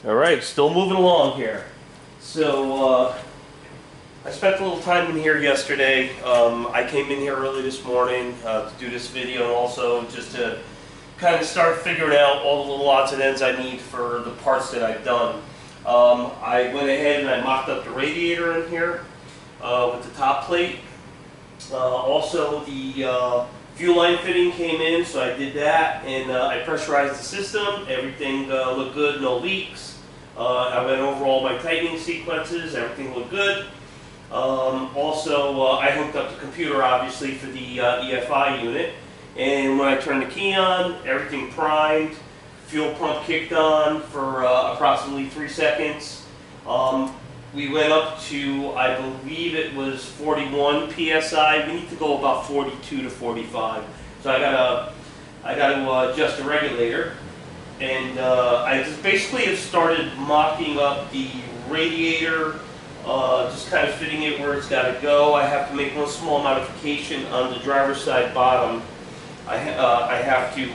Alright, still moving along here. So, I spent a little time in here yesterday. I came in here early this morning to do this video, and also just to kind of start figuring out all the little odds and ends I need for the parts that I've done. I went ahead and I mocked up the radiator in here with the top plate. Also, the fuel line fitting came in, so I did that, and I pressurized the system. Everything looked good, no leaks. I went over all my tightening sequences, everything looked good. Also, I hooked up the computer, obviously, for the EFI unit, and when I turned the key on, everything primed, fuel pump kicked on for approximately 3 seconds. We went up to, I believe it was 41 PSI. We need to go about 42 to 45. So I got to adjust the regulator. And I just basically have started mocking up the radiator, just kind of fitting it where it's got to go. I have to make one small modification on the driver's side bottom. I have to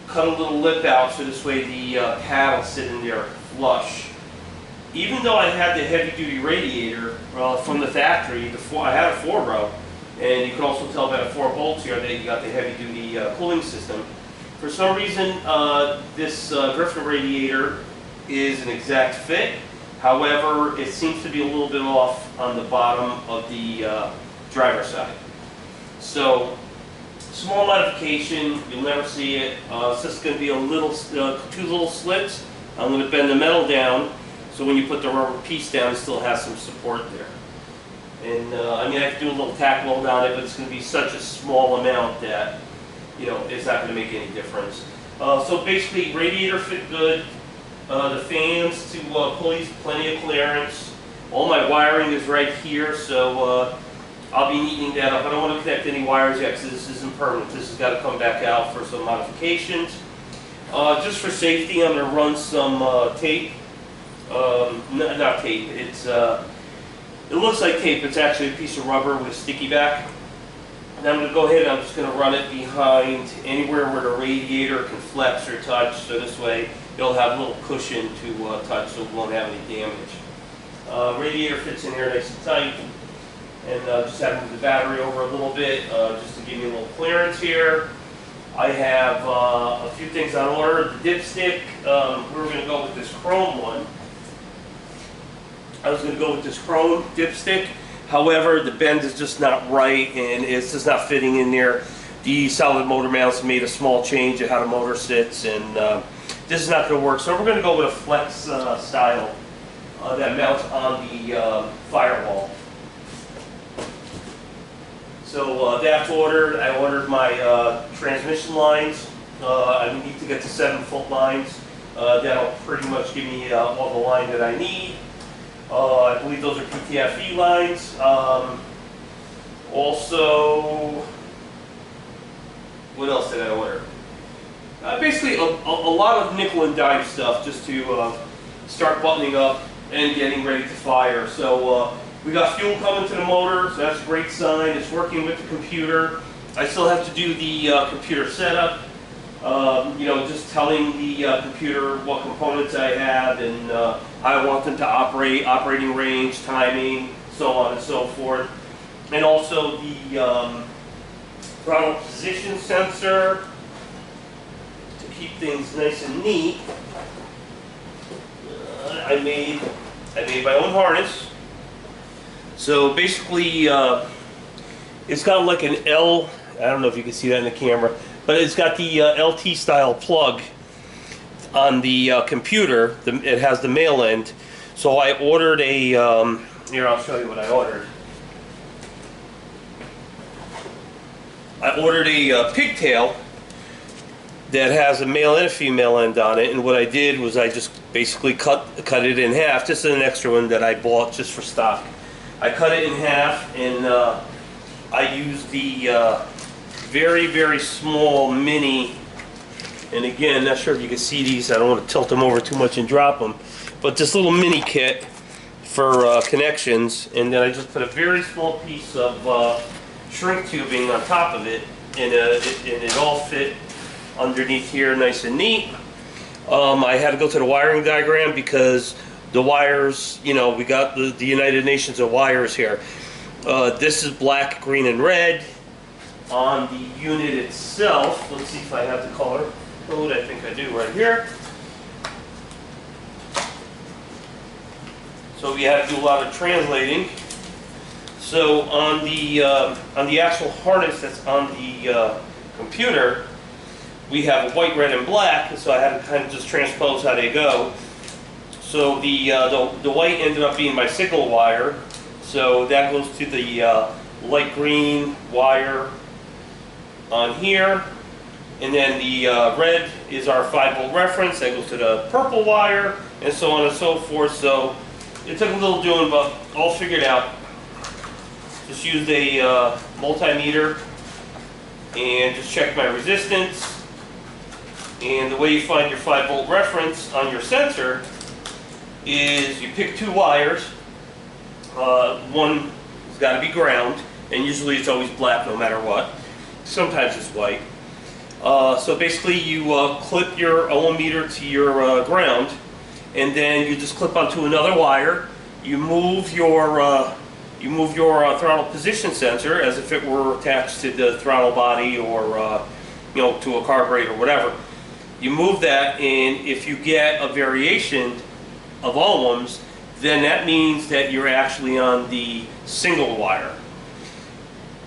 cut a little lip out so this way the pad will sit in there flush. Even though I had the heavy-duty radiator from the factory, I had a 4-row, and you can also tell by the 4 bolts here that you got the heavy-duty cooling system. For some reason, this Griffin radiator is an exact fit. However, it seems to be a little bit off on the bottom of the driver's side. So, small modification, you'll never see it. It's just going to be a little, 2 little slits. I'm going to bend the metal down, so when you put the rubber piece down, it still has some support there. And I mean, I have to do a little tack weld on it, but it's going to be such a small amount that, you know, it's not going to make any difference. So basically, radiator fit good. The fans to pulleys, plenty of clearance. All my wiring is right here, so I'll be neatening that up. I don't want to connect any wires yet because this isn't permanent. This has got to come back out for some modifications. Just for safety, I'm going to run some tape. Not tape. It looks like tape. It's actually a piece of rubber with a sticky back. And I'm going to go ahead and I'm just going to run it behind anywhere where the radiator can flex or touch, so this way it'll have a little cushion to touch so it won't have any damage. Radiator fits in here nice and tight, and just have to move the battery over a little bit just to give you a little clearance here. I have a few things on order. The dipstick, we're going to go with this chrome one. I was going to go with this chrome dipstick. However, the bend is just not right, and it's just not fitting in there. The solid motor mounts made a small change at how the motor sits, and this is not going to work. So we're going to go with a flex style that mounts on the firewall. So that's ordered. I ordered my transmission lines. I need to get to 7-foot lines. That'll pretty much give me all the line that I need. I believe those are PTFE lines. Also, what else did I order? Basically, a lot of nickel and dime stuff just to start buttoning up and getting ready to fire. So we got fuel coming to the motor, so that's a great sign. It's working with the computer. I still have to do the computer setup. You know, just telling the computer what components I have and how I want them to operate, operating range, timing, so on and so forth. And also the throttle position sensor to keep things nice and neat. I made my own harness. So basically, it's got like an L. I don't know if you can see that in the camera. But it's got the LT style plug on the computer. It has the male end. So I ordered a, here I'll show you what I ordered. I ordered a pigtail that has a male and a female end on it. And what I did was I just basically cut it in half. This is an extra one that I bought just for stock. I cut it in half, and I used the very, very small mini, and again, not sure if you can see these. I don't want to tilt them over too much and drop them, but this little mini kit for connections, and then I just put a very small piece of shrink tubing on top of it, and it all fit underneath here nice and neat. I had to go to the wiring diagram because the wires, you know, we got the United Nations of wires here. This is black, green, and red. On the unit itself, let's see if I have the color code. I think I do right here. So we had to do a lot of translating. So on the actual harness that's on the computer, we have white, red, and black. So I had to kind of just transpose how they go. So the white ended up being my signal wire. So that goes to the light green wire on here, and then the red is our 5-volt reference. That goes to the purple wire, and so on and so forth. So it took a little doing, but all figured out. Just used a multimeter and just checked my resistance. And the way you find your 5-volt reference on your sensor is you pick 2 wires. One has got to be ground, and usually it's always black no matter what. Sometimes it's white. So basically you clip your ohm meter to your ground, and then you just clip onto another wire. You move your throttle position sensor as if it were attached to the throttle body, or you know, to a carburetor or whatever. You move that, and if you get a variation of ohms, then that means that you're actually on the single wire.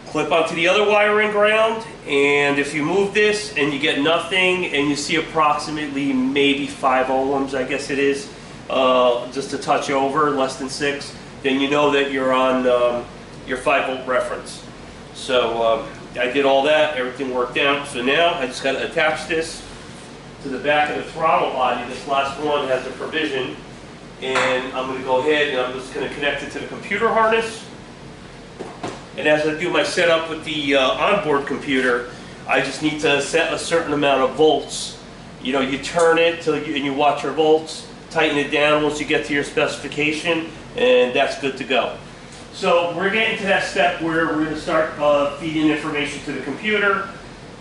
Clip onto the other wire and ground, and if you move this and you get nothing, and you see approximately maybe 5 ohms, I guess it is, just a touch over, less than 6, then you know that you're on your 5-volt reference. So I did all that, everything worked out. So now I just got to attach this to the back of the throttle body. This last one has a provision, and I'm going to go ahead and I'm just going to connect it to the computer harness. And as I do my setup with the onboard computer, I just need to set a certain amount of volts. You know, you turn it till and you watch your volts, tighten it down once you get to your specification, and that's good to go. So we're getting to that step where we're going to start feeding information to the computer,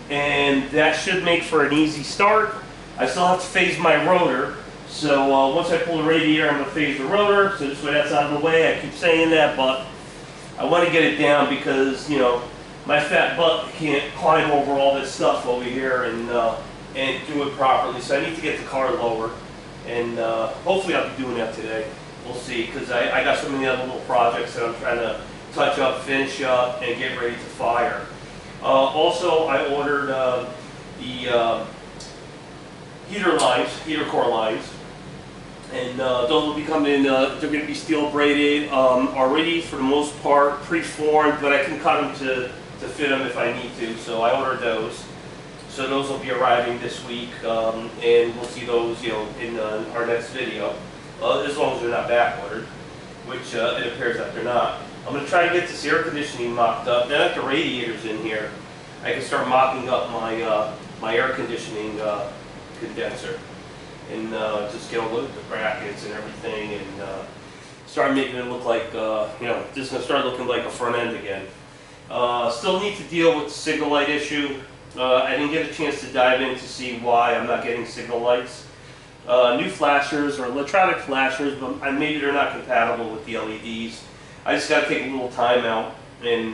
and that should make for an easy start. I still have to phase my rotor. So once I pull the radiator, I'm going to phase the rotor, so this way that's out of the way. I keep saying that, but I want to get it down because, you know, my fat butt can't climb over all this stuff over here and do it properly. So I need to get the car lower, and hopefully I'll be doing that today. We'll see, because I got so many other little projects that I'm trying to touch up, finish up, and get ready to fire. Also, I ordered the heater core lines. And those will be coming in, they're going to be steel braided, already for the most part, pre-formed, but I can cut them to fit them if I need to, so I ordered those. So those will be arriving this week, and we'll see those, you know, in our next video, as long as they're not back ordered, which it appears that they're not. I'm going to try to get this air conditioning mocked up. Now that the radiator's in here, I can start mocking up my, my air conditioning condenser. And just get all the brackets and everything, and start making it look like, you know, just gonna start looking like a front end again. Still need to deal with the signal light issue. I didn't get a chance to dive in to see why I'm not getting signal lights. New flashers or electronic flashers, but maybe they're not compatible with the LEDs. I just got to take a little time out and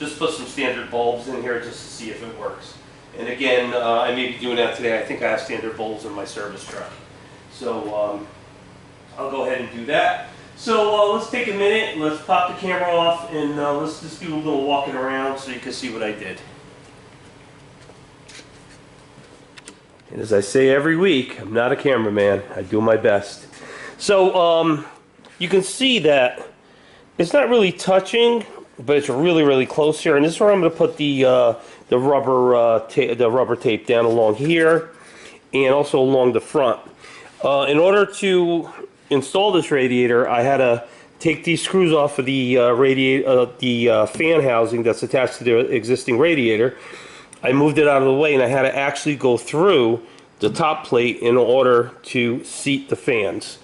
just put some standard bulbs in here just to see if it works. And again, I may be doing that today. I think I have standard bulbs in my service truck. So I'll go ahead and do that. So let's take a minute, let's pop the camera off, and let's just do a little walking around so you can see what I did. And as I say every week, I'm not a cameraman. I do my best. So you can see that it's not really touching, but it's really, really close here. And this is where I'm going to put the rubber tape down along here and also along the front. In order to install this radiator, I had to take these screws off of the fan housing that's attached to the existing radiator. I moved it out of the way, and I had to actually go through the top plate in order to seat the fans.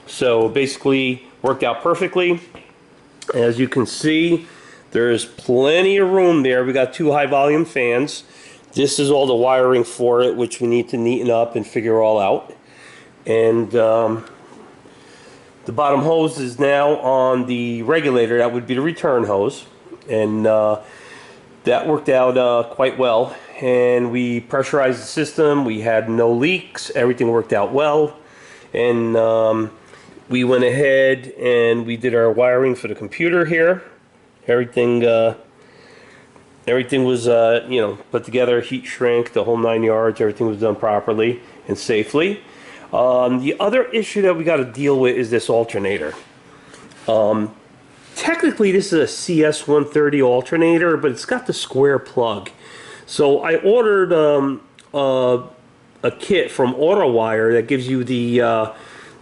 So basically worked out perfectly. As you can see, there's plenty of room there. We got 2 high volume fans. This is all the wiring for it, which we need to neaten up and figure all out. and the bottom hose is now on the regulator. That would be the return hose, and that worked out quite well. And we pressurized the system. We had no leaks. Everything worked out well, and we went ahead and we did our wiring for the computer here. Everything was put together, heat shrink, the whole 9 yards. Everything was done properly and safely. The other issue that we got to deal with is this alternator. Technically this is a CS130 alternator, but it's got the square plug. So I ordered a kit from AutoWire that gives you the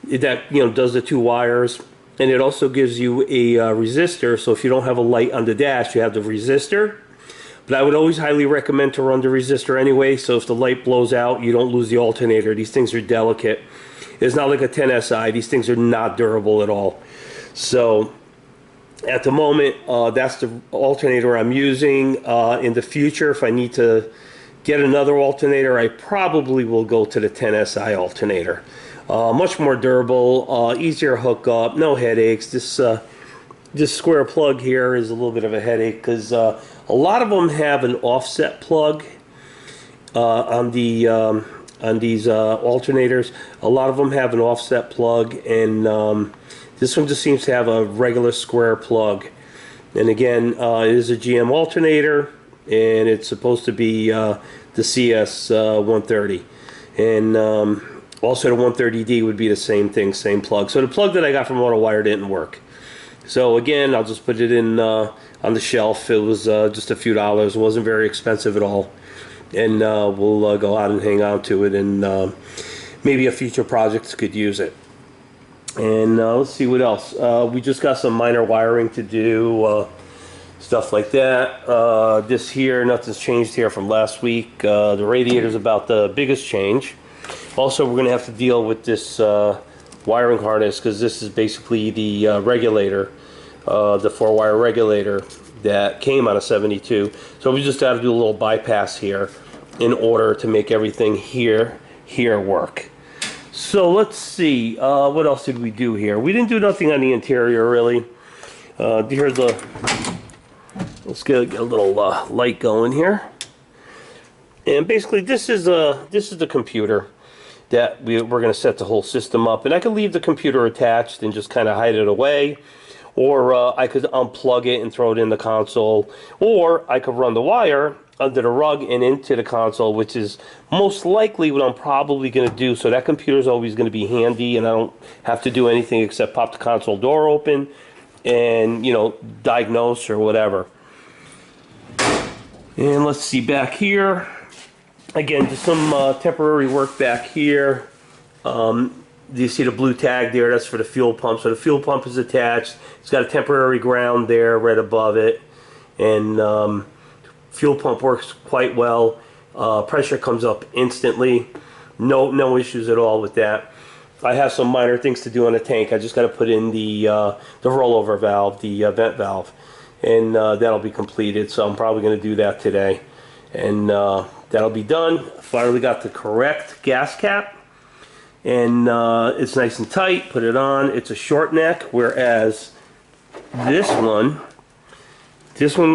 does the 2 wires, and it also gives you a resistor. So if you don't have a light on the dash, you have the resistor. But I would always highly recommend to run the resistor anyway, so if the light blows out, you don't lose the alternator. These things are delicate. It's not like a 10SI. These things are not durable at all. So at the moment, that's the alternator I'm using. In the future, if I need to get another alternator, I probably will go to the 10SI alternator. Much more durable, easier hookup, no headaches. This square plug here is a little bit of a headache because a lot of them have an offset plug on these alternators. A lot of them have an offset plug, and this one just seems to have a regular square plug. And again, it is a GM alternator, and it's supposed to be the CS130, and also the 130D would be the same thing, same plug. So the plug that I got from AutoWire didn't work. So again, I'll just put it in on the shelf. It was just a few dollars. It wasn't very expensive at all. And we'll go out and hang on to it, and maybe a future project could use it. And let's see what else. We just got some minor wiring to do, stuff like that. This here, nothing's changed here from last week. The radiator's about the biggest change. Also, we're going to have to deal with this wiring harness, because this is basically the regulator, the 4-wire regulator that came on a 72. So we just got to do a little bypass here in order to make everything here work. So let's see, what else did we do here? We didn't do nothing on the interior really. Here's let's get a little light going here. And basically this is the computer that we're going to set the whole system up. And I could leave the computer attached and just kind of hide it away, or I could unplug it and throw it in the console, or I could run the wire under the rug and into the console, which is most likely what I'm probably going to do. So that computer is always going to be handy, and I don't have to do anything except pop the console door open and, diagnose or whatever. And let's see back here. Again, just some temporary work back here. Do you see the blue tag there? That's for the fuel pump. So the fuel pump is attached. It's got a temporary ground there right above it. And fuel pump works quite well. Pressure comes up instantly. No issues at all with that. I have some minor things to do on the tank. I just got to put in the rollover valve, the vent valve. And that'll be completed. So I'm probably going to do that today. And that'll be done. Finally got the correct gas cap, and it's nice and tight. Put it on. It's a short neck, whereas this one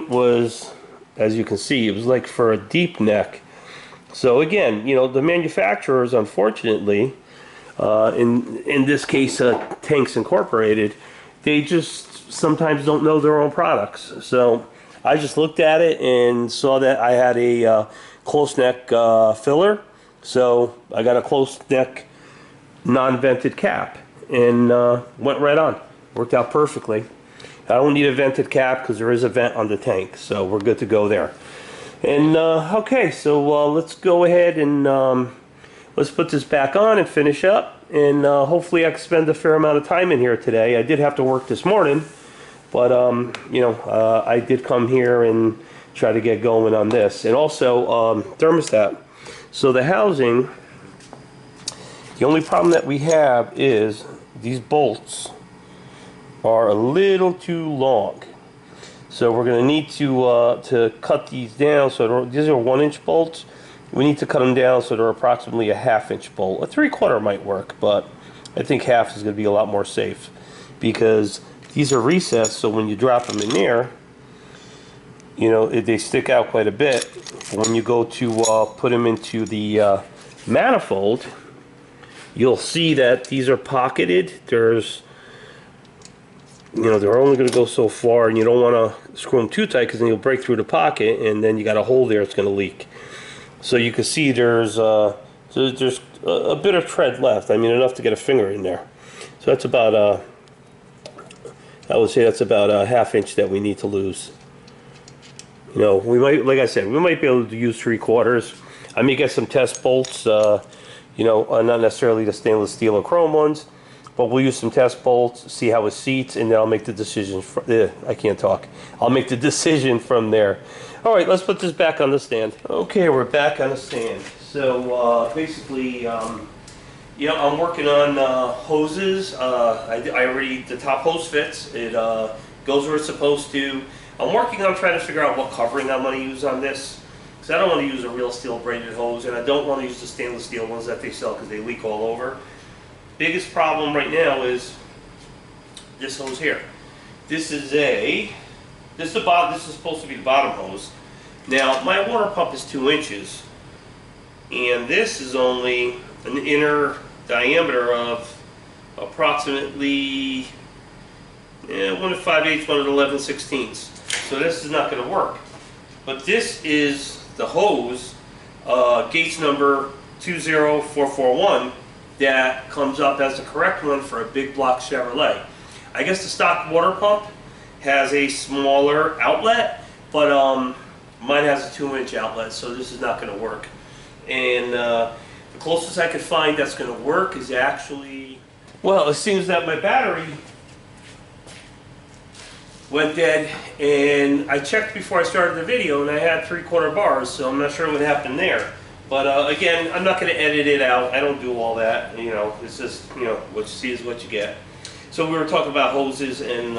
was, as you can see, it was like for a deep neck. So again, the manufacturers, unfortunately, in this case, Tanks Incorporated, they just sometimes don't know their own products. So I just looked at it and saw that I had a close neck filler, so I got a close neck non-vented cap, and went right on. Worked out perfectly. I don't need a vented cap because there is a vent on the tank, so we're good to go there. And okay, so let's go ahead and let's put this back on and finish up, and hopefully I can spend a fair amount of time in here today. I did have to work this morning, but I did come here and try to get going on this. And also thermostat. So the housing, the only problem that we have is these bolts are a little too long. So we're going to need to cut these down. So these are 1-inch bolts, We need to cut them down so they're approximately a 1/2 inch bolt. A 3/4 might work, but I think half is going to be a lot more safe, because these are recessed, so when you drop them in there, you know, they stick out quite a bit. When you go to put them into the manifold, you'll see that these are pocketed. There's, you know, they're only going to go so far, and you don't want to screw them too tight, because then you'll break through the pocket, and then you got a hole there, it's going to leak. So you can see there's a bit of tread left. I mean, enough to get a finger in there. So that's about I would say that's about a 1/2 inch that we need to lose. You know, we might, like I said, we might be able to use 3/4. I may get some test bolts, you know, not necessarily the stainless steel or chrome ones, but we'll use some test bolts, see how it seats, and then I'll make the decision. I can't talk. I'll make the decision from there. All right, let's put this back on the stand. Okay, we're back on the stand. So basically, you know, I'm working on hoses. The top hose fits. It goes where it's supposed to. I'm working on trying to figure out what covering I'm going to use on this, because I don't want to use a real steel braided hose, and I don't want to use the stainless steel ones that they sell because they leak all over. Biggest problem right now is this hose here. This is the bottom. This is supposed to be the bottom hose. Now my water pump is 2 inches, and this is only an inner diameter of approximately 1 5/8, 1 11/16. So this is not going to work. But this is the hose, Gates number 20441, that comes up as the correct one for a big block Chevrolet. I guess the stock water pump has a smaller outlet, but mine has a 2-inch outlet, so this is not going to work. And the closest I could find that's going to work is actually, well, it seems that my battery went dead, and I checked before I started the video, and I had 3/4 bars, so I'm not sure what happened there. But again, I'm not going to edit it out. I don't do all that. You know, it's just, you know, what you see is what you get. So we were talking about hoses and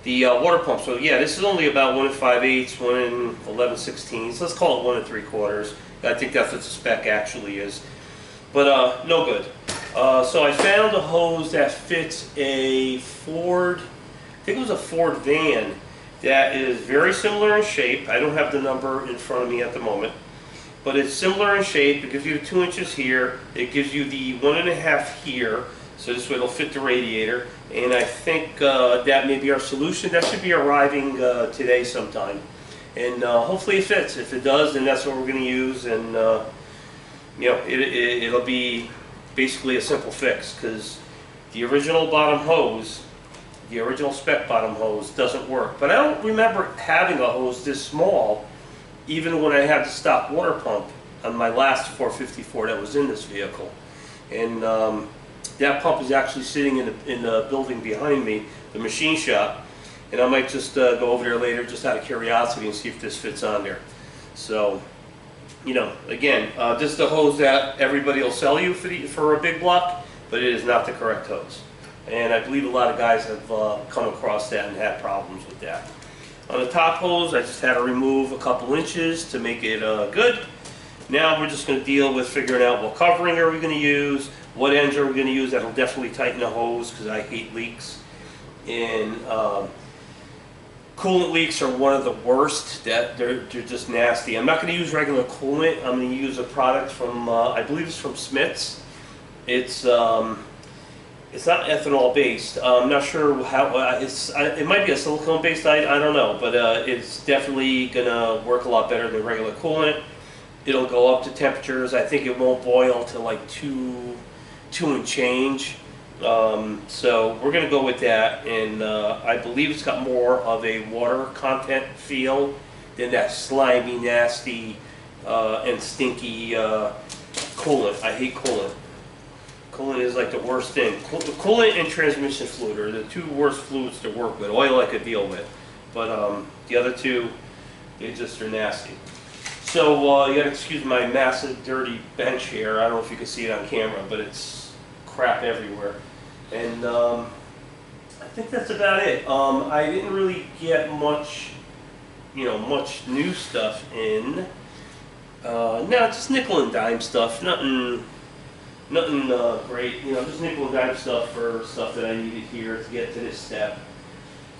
the water pump. So yeah, this is only about 1 5/8, 1 11/16. Let's call it 1 3/4. I think that's what the spec actually is. But no good. So I found a hose that fits a Ford, I think it was a Ford van, that is very similar in shape. I don't have the number in front of me at the moment, but it's similar in shape. It gives you the 2 inches here. It gives you the 1 1/2 here. So this way it'll fit the radiator. And I think that may be our solution. That should be arriving today sometime. And hopefully it fits. If it does, then that's what we're going to use. And you know, it'll be basically a simple fix, because the original bottom hose, the original spec bottom hose, doesn't work. But I don't remember having a hose this small, even when I had the stock water pump on my last 454 that was in this vehicle. And that pump is actually sitting in the building behind me, the machine shop. And I might just go over there later just out of curiosity and see if this fits on there. So, you know, again, this is the hose that everybody will sell you for a big block, but it is not the correct hose. And I believe a lot of guys have come across that and had problems with that. On the top hose, I just had to remove a couple inches to make it good. Now we're just going to deal with figuring out what covering are we going to use, what ends are we going to use that'll definitely tighten the hose, because I hate leaks. And coolant leaks are one of the worst. They're just nasty. I'm not going to use regular coolant. I'm going to use a product from, I believe it's from Smith's. It's not ethanol based. I'm not sure how, it might be a silicone based, I don't know, but it's definitely going to work a lot better than regular coolant. It'll go up to temperatures. I think it won't boil to like 2 and change. So we're going to go with that, and I believe it's got more of a water content feel than that slimy, nasty, and stinky coolant. I hate coolant. Coolant is like the worst thing. Coolant and transmission fluid are the two worst fluids to work with. Oil I could deal with, but the other two, they just are nasty. So you gotta excuse my massive dirty bench here. I don't know if you can see it on camera, but it's crap everywhere. And I think that's about it. I didn't really get much, much new stuff in. No, just nickel and dime stuff. Nothing great. You know, just nickel and dime stuff for stuff that I needed here to get to this step.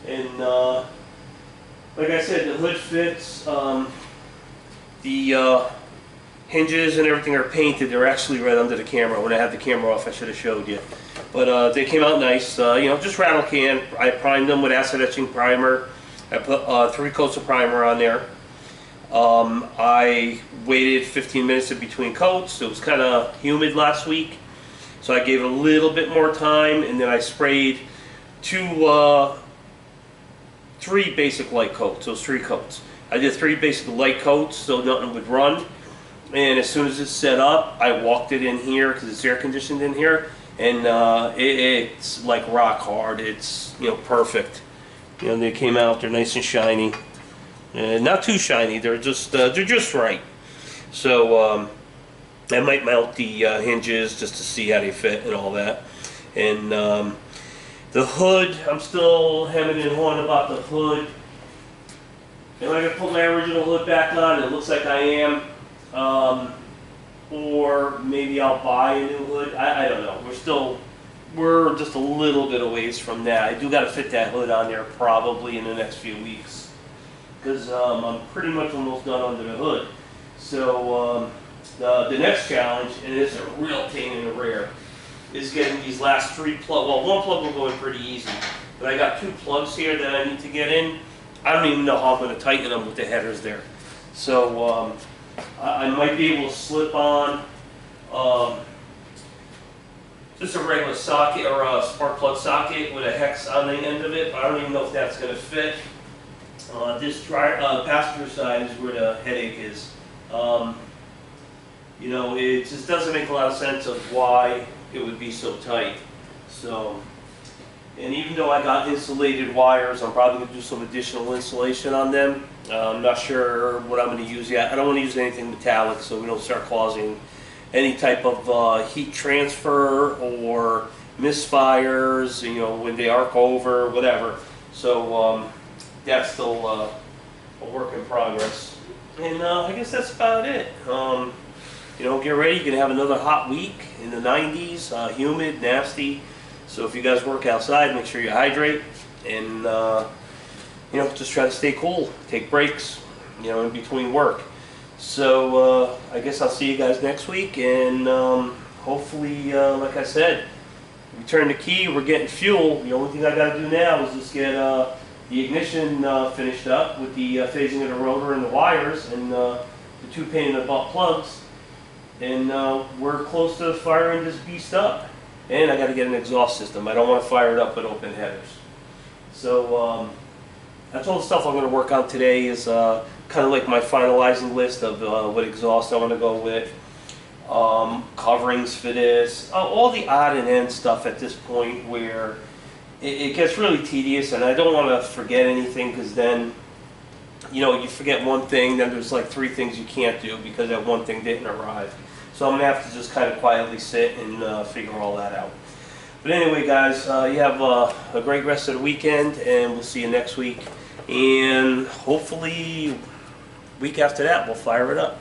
And like I said, the hood fits. The hinges and everything are painted. They're actually right under the camera. When I had the camera off, I should have showed you. But they came out nice. You know, just rattle can. I primed them with acid etching primer. I put 3 coats of primer on there. I waited 15 minutes in between coats. It was kind of humid last week, so I gave it a little bit more time, and then I sprayed 3 basic light coats. Those 3 coats. I did 3 basic light coats so nothing would run. And as soon as it's set up, I walked it in here because it's air conditioned in here, and it's like rock hard. It's, you know, perfect. You know, they came out. They're nice and shiny. Not too shiny. They're just right. So I might mount the hinges just to see how they fit and all that. And the hood, I'm still hemming and hawing about the hood. Am I going to put my original hood back on? It looks like I am. Or maybe I'll buy a new hood. I don't know. We're just a little bit a ways from that. I do got to fit that hood on there probably in the next few weeks, because I'm pretty much almost done under the hood. So the next challenge, and it's a real pain in the rear, is getting these last 3 plugs. Well, 1 plug will go in pretty easy, but I got 2 plugs here that I need to get in. I don't even know how I'm going to tighten them with the headers there. So I might be able to slip on just a regular socket or a spark plug socket with a hex on the end of it, but I don't even know if that's going to fit. This passenger side is where the headache is. You know, it just doesn't make a lot of sense of why it would be so tight. So, and even though I got insulated wires, I'm probably going to do some additional insulation on them. I'm not sure what I'm going to use yet. I don't want to use anything metallic so we don't start causing any type of heat transfer or misfires, you know, when they arc over, whatever. So that's still a work in progress. And I guess that's about it. You know, get ready. You're going to have another hot week in the 90s, humid, nasty. So if you guys work outside, make sure you hydrate and, you know, just try to stay cool. Take breaks, you know, in between work. So I guess I'll see you guys next week, and hopefully, like I said, we turn the key, we're getting fuel. The only thing I got to do now is just get the ignition finished up with the phasing of the rotor and the wires and the 2 pain in the butt plugs, and we're close to firing this beast up. And I got to get an exhaust system. I don't want to fire it up with open headers. So that's all the stuff I'm going to work on today. Is kind of like my finalizing list of what exhaust I want to go with, coverings for this, all the odd and end stuff at this point where it gets really tedious, and I don't want to forget anything, because then, you know, you forget one thing, then there's like 3 things you can't do because that one thing didn't arrive. So I'm going to have to just kind of quietly sit and figure all that out. But anyway, guys, you have a great rest of the weekend, and we'll see you next week. And hopefully, week after that, we'll fire it up.